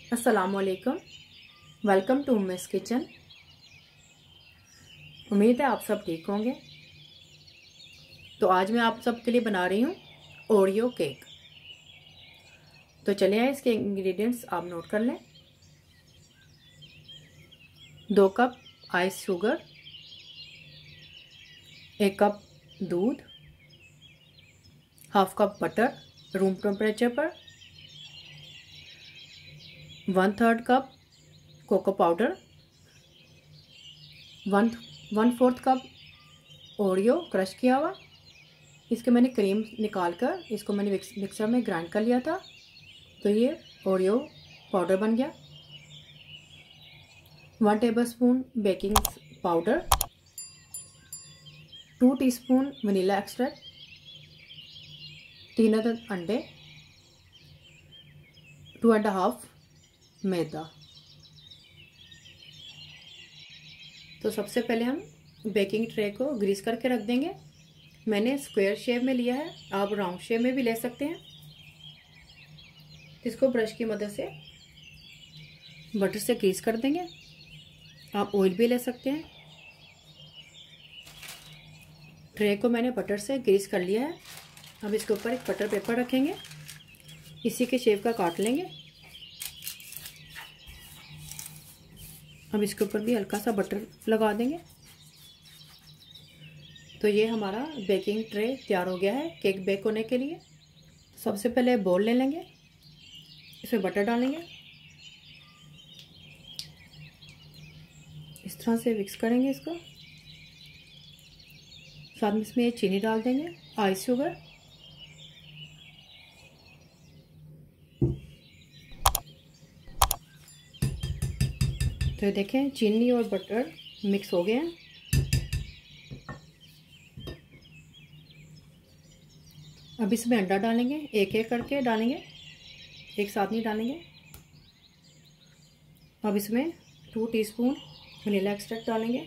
अस्सलामुअलैकुम। Welcome to Miss Kitchen. उम्मीद है आप सब ठीक होंगे। तो आज मैं आप सब के लिए बना रही हूँ ओरियो केक। तो चलिए आए इसके इंग्रेडिएंट्स आप नोट कर लें। 2 कप आइस शुगर, 1 कप दूध, half cup butter room temperature पर, 1/3 cup cocoa powder, 1/4 cup Oreo crush किया हुआ। इसके मैंने क्रीम निकाल कर इसको मैंने मिक्सर में ग्राइंड कर लिया था, तो ये ओरियो पाउडर बन गया। 1 tablespoon baking powder, 2 teaspoon vanilla extract, 3 अदद अंडे, 2.5 मैदा। तो सबसे पहले हम बेकिंग ट्रे को ग्रीस करके रख देंगे। मैंने स्क्वायर शेप में लिया है, आप राउंड शेप में भी ले सकते हैं। इसको ब्रश की मदद से बटर से ग्रीस कर देंगे। आप ऑयल भी ले सकते हैं। ट्रे को मैंने बटर से ग्रीस कर लिया है। अब इसके ऊपर एक बटर पेपर रखेंगे, इसी के शेप का काट लेंगे। अब इसके ऊपर भी हल्का सा बटर लगा देंगे। तो ये हमारा बेकिंग ट्रे तैयार हो गया है केक बेक होने के लिए। सबसे पहले बोल ले लेंगे, इसमें बटर डालेंगे, इस तरह से मिक्स करेंगे इसको। साथ में इसमें चीनी डाल देंगे, आइस शुगर, तो देखें चीनी और बटर मिक्स हो गए हैं। अब इसमें अंडा डालेंगे, एक एक करके डालेंगे, एक साथ नहीं डालेंगे। अब इसमें 2 टीस्पून वनीला एक्सट्रैक्ट डालेंगे,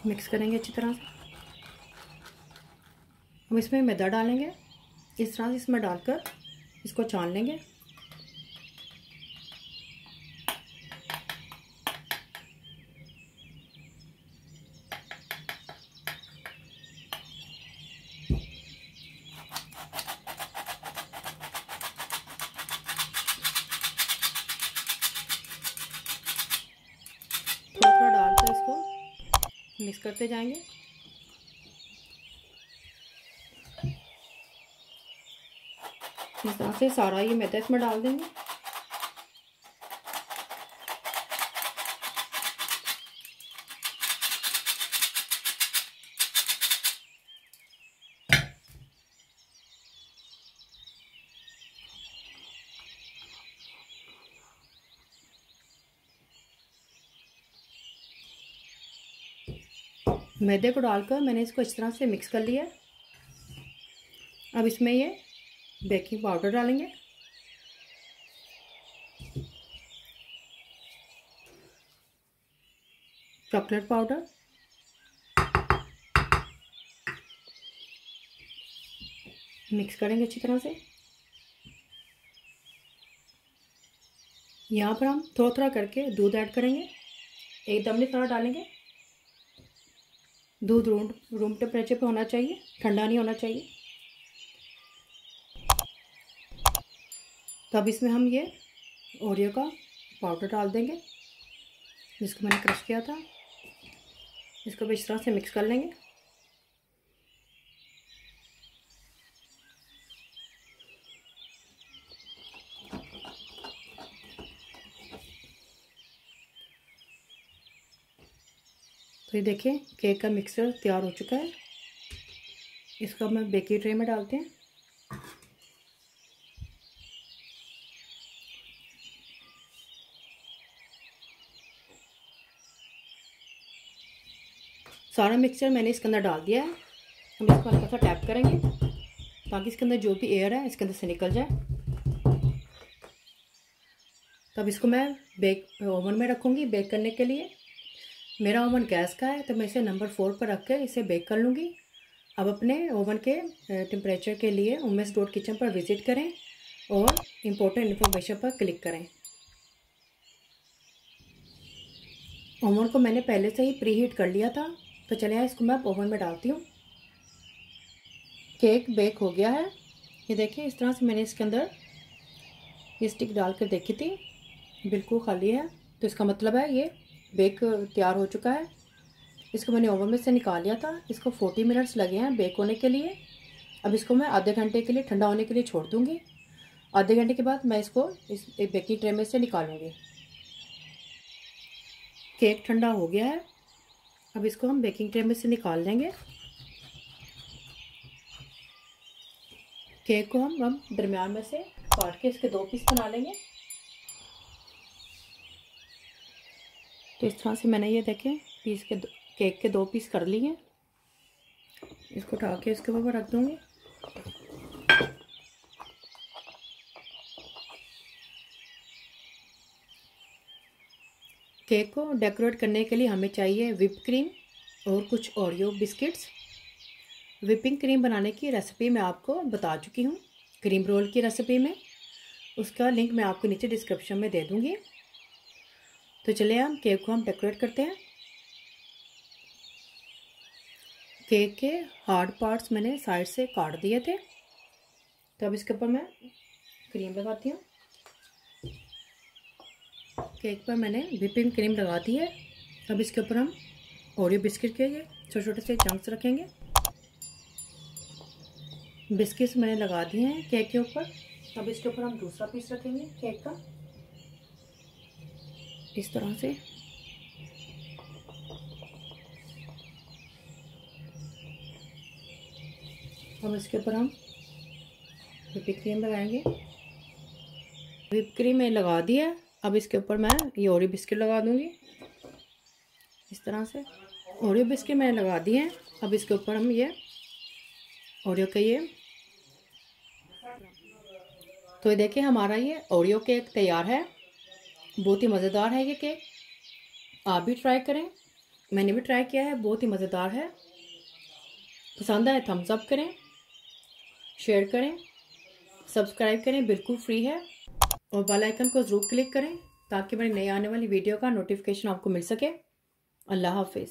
मिक्स करेंगे अच्छी तरह से। अब इसमें मैदा डालेंगे, इस तरह से इसमें डालकर इसको छान लेंगे। थोड़ा थोड़ा डालकर इसको मिक्स करते जाएंगे। इस तरह से सारा ये मैदा इसमें डाल देंगे। मैदे को डालकर मैंने इसको इस तरह से मिक्स कर लिया। अब इसमें ये बेकिंग पाउडर डालेंगे, चॉकलेट पाउडर, मिक्स करेंगे अच्छी तरह से। यहाँ पर हम थोड़ा थोड़ा करके दूध ऐड करेंगे, एकदम नहीं सारा डालेंगे। दूध रूम टेम्परेचर पे होना चाहिए, ठंडा नहीं होना चाहिए। तब इसमें हम ये ओरियो का पाउडर डाल देंगे, जिसको मैंने क्रश किया था। इसको भी इस तरह से मिक्स कर लेंगे। तो ये देखिए केक का मिक्सचर तैयार हो चुका है। इसको अब मैं बेकिंग ट्रे में डालते हैं। सारा मिक्सचर मैंने इसके अंदर डाल दिया है। हम इसको हल्का सा टैप करेंगे ताकि इसके अंदर जो भी एयर है इसके अंदर से निकल जाए। तब इसको मैं ओवन में रखूँगी बेक करने के लिए मेरा ओवन गैस का है तो मैं इसे नंबर 4 पर रख कर इसे बेक कर लूँगी। अब अपने ओवन के टेम्परेचर के लिए उमेश डॉट किचन पर विज़िट करें और इम्पोर्टेंट इन्फॉर्मेशन पर क्लिक करें। ओवन को मैंने पहले से ही प्री हीट कर लिया था, तो चलिए इसको मैं ओवन में डालती हूँ। केक बेक हो गया है, ये देखिए इस तरह से मैंने इसके अंदर ये स्टिक डाल कर देखी थी, बिल्कुल खाली है, तो इसका मतलब है ये बेक तैयार हो चुका है। इसको मैंने ओवन में से निकाल लिया था। इसको 40 मिनट्स लगे हैं बेक होने के लिए। अब इसको मैं आधे घंटे के लिए ठंडा होने के लिए छोड़ दूँगी। आधे घंटे के बाद मैं इसको इस एक बेकिंग ट्रे में से निकालूँगी। केक ठंडा हो गया है, अब इसको हम बेकिंग ट्रे में से निकाल लेंगे। केक को हम अब दरमियान में से काट के इसके 2 पीस बना लेंगे। तो इस तरह से मैंने ये देखें केक के 2 पीस कर लिए हैं। इसको उठा के इसके ऊपर रख दूँगी। केक को डेकोरेट करने के लिए हमें चाहिए व्हिप क्रीम और कुछ ओरियो बिस्किट्स। व्हिपिंग क्रीम बनाने की रेसिपी मैं आपको बता चुकी हूँ क्रीम रोल की रेसिपी में, उसका लिंक मैं आपको नीचे डिस्क्रिप्शन में दे दूँगी। तो चलिए हम केक को डेकोरेट करते हैं। केक के हार्ड पार्ट्स मैंने साइड से काट दिए थे, तो अब इसके ऊपर मैं क्रीम लगाती हूँ। केक पर मैंने व्हिपिंग क्रीम लगा दी है। अब इसके ऊपर हम ओरियो बिस्किट के ये छोटे छोटे से चंक्स रखेंगे। बिस्किट्स मैंने लगा दिए हैं केक के ऊपर। अब इसके ऊपर हम दूसरा पीस रखेंगे केक का, इस तरह से। अब इसके ऊपर हम व्हिपिंग क्रीम लगाएंगे। व्हिप क्रीम मैंने लगा दी है। अब इसके ऊपर मैं ये ओरियो बिस्किट लगा दूंगी, इस तरह से। ओरियो बिस्किट मैंने लगा दिए हैं। अब इसके ऊपर हम ये ओरियो के ये, तो ये देखिए हमारा ये ओरियो केक तैयार है। बहुत ही मज़ेदार है ये केक, आप भी ट्राई करें। मैंने भी ट्राई किया है, बहुत ही मज़ेदार है। पसंद आए थम्स अप करें, शेयर करें, सब्सक्राइब करें, बिल्कुल फ्री है। और बेल आइकन को ज़रूर क्लिक करें ताकि मेरी नई आने वाली वीडियो का नोटिफिकेशन आपको मिल सके। अल्लाह हाफिज़।